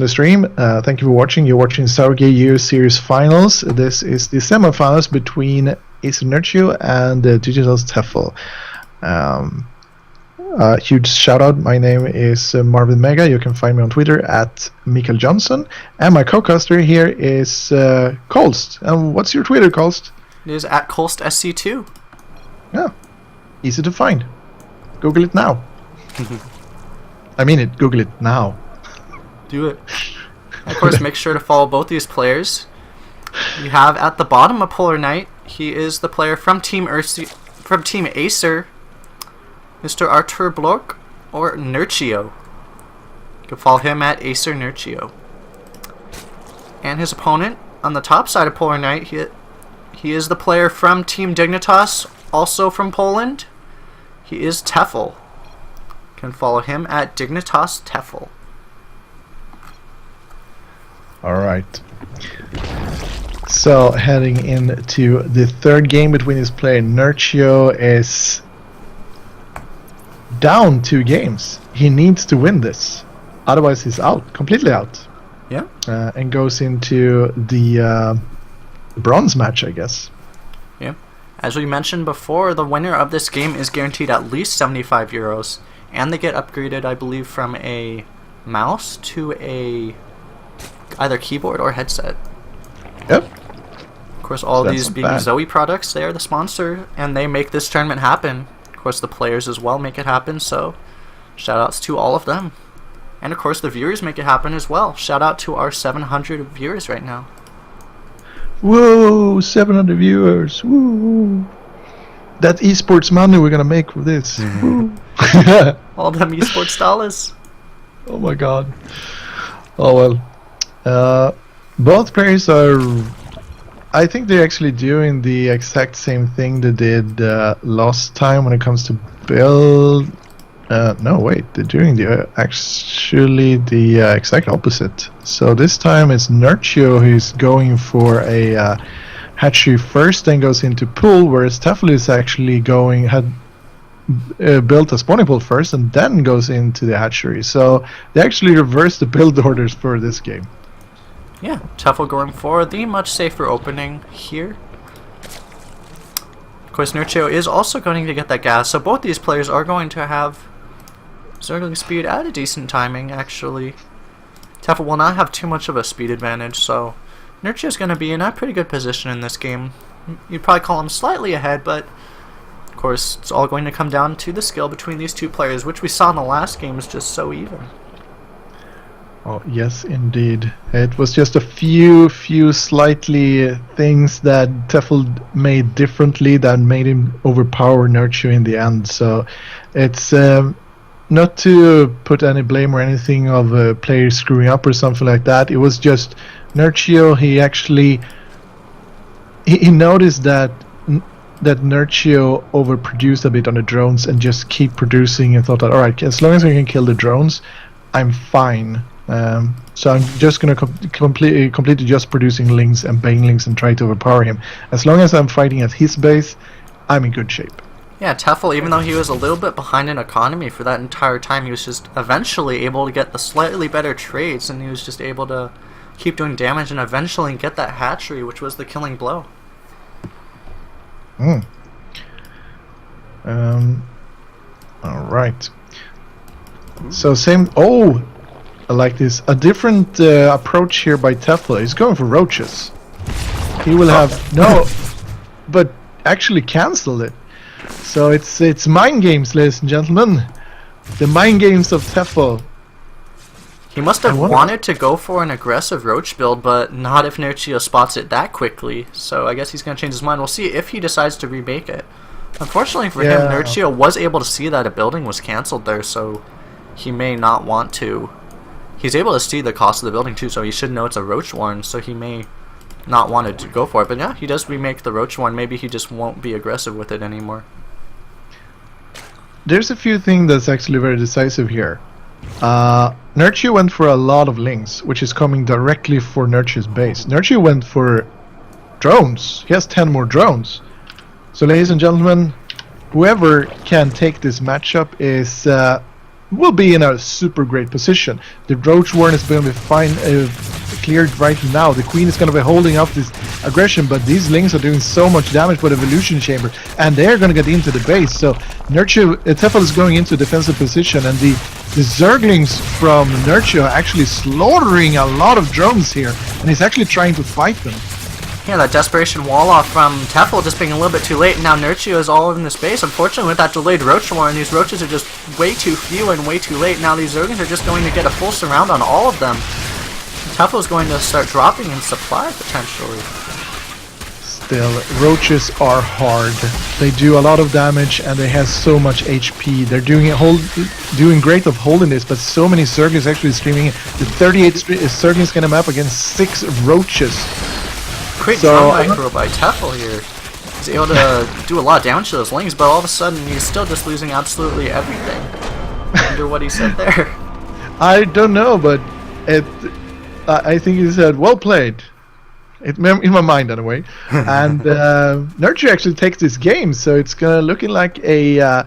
the stream. Thank you for watching. You're watching ZOWIE GEAR Series Finals. This is the semifinals between Nerchio and Digital's Tefel. Huge shout out. My name is Marvin Mega. You can find me on Twitter at Mikael Johnson. And my co-caster here is Kolst. And what's your Twitter, Kolst? It is at Kolst SC2. Yeah, easy to find. Google it now. I mean it. Google it now. Do it. Of course, make sure to follow both these players. You have at the bottom a Polar Knight. He is the player from Team Acer, Mr. Artur Bloch or Nerchio. You can follow him at Acer Nerchio. And his opponent on the top side of Polar Knight, he is the player from Team Dignitas, also from Poland. He is Tefel. You can follow him at Dignitas Tefel. Alright. So, heading into the third game between this player, Nerchio is down 2 games. He needs to win this. Otherwise, he's out. Completely out. Yeah. And goes into the bronze match, I guess. Yeah. As we mentioned before, the winner of this game is guaranteed at least 75 euros. And they get upgraded, I believe, from a mouse to a either keyboard or headset. Yep. Of course, all these being ZOWIE products, they are the sponsor, and they make this tournament happen. Of course, the players as well make it happen, so shoutouts to all of them. And of course, the viewers make it happen as well. Shout out to our 700 viewers right now. Whoa, 700 viewers. Woo. That esports money we're gonna make with this. All them esports dollars. Oh my god. Oh well. Both players are, I think they're actually doing the exact same thing they did last time when it comes to build. No, wait, they're doing the actually the exact opposite. So this time it's Nerchio who's going for a hatchery first, then goes into pool, whereas Tefel is actually built a spawning pool first and then goes into the hatchery. So they actually reversed the build orders for this game. Yeah, Tefel going for the much safer opening here. Of course, Nerchio is also going to get that gas, so both these players are going to have circling speed at a decent timing, actually. Tefel will not have too much of a speed advantage, so Nerchio is going to be in a pretty good position in this game. You'd probably call him slightly ahead, but of course, it's all going to come down to the skill between these two players, which we saw in the last game is just so even. Oh, yes, indeed. It was just a few slightly things that Tefel made differently that made him overpower Nerchio in the end. So it's not to put any blame or anything of players screwing up or something like that. It was just Nerchio. He actually he noticed that Nerchio overproduced a bit on the drones and just keep producing and thought that, alright, as long as I can kill the drones, I'm fine. So I'm just gonna completely just producing links and banelings and try to overpower him. As long as I'm fighting at his base, I'm in good shape. Yeah, Tefel, even though he was a little bit behind in economy for that entire time, he was just eventually able to get the slightly better trades, and he was just able to keep doing damage and eventually get that hatchery, which was the killing blow. Alright. So same. Oh, I like this. A different approach here by Tefel. He's going for roaches. He will have no, but actually cancelled it. So it's mind games, ladies and gentlemen. The mind games of Tefel. He must have wanted to go for an aggressive roach build, but not if Nerchio spots it that quickly. So I guess he's going to change his mind. We'll see if he decides to remake it. Unfortunately for him, Nerchio was able to see that a building was cancelled there, so he may not want to. He's able to see the cost of the building too, so he should know it's a roach warren, so he may not want to go for it. But yeah, he does remake the roach warren. Maybe he just won't be aggressive with it anymore. There's a few things that's actually very decisive here. Nerchio went for a lot of links, which is coming directly for Nerchio's base. Nerchio went for drones. He has 10 more drones. So ladies and gentlemen, whoever can take this matchup is will be in a super great position. The Roach Warren is going to be fine, cleared right now. The Queen is going to be holding up this aggression, but these Lings are doing so much damage with Evolution Chamber, and they're going to get into the base. So Nerchio, Tefel is going into defensive position, and the Zerglings from Nerchio are actually slaughtering a lot of drones here, and he's actually trying to fight them. Yeah, that desperation wall off from Tefel just being a little bit too late, and now Nerchio is all in the space. Unfortunately, with that delayed Roach Warren, these Roaches are just way too few and way too late. Now these Zerglings are just going to get a full surround on all of them. Tefel is going to start dropping in supply, potentially. Still, Roaches are hard. They do a lot of damage, and they have so much HP. They're doing great of holding this, but so many Zerglings actually streaming. The 38 Zerglings can map against 6 Roaches. Great drum micro by Tefel here. He's able to do a lot of damage to those Lings, but all of a sudden he's still just losing absolutely everything. I wonder what he said there. I don't know, but I think he said, well played. In my mind, anyway. And Nerchio actually takes this game, so it's looking like a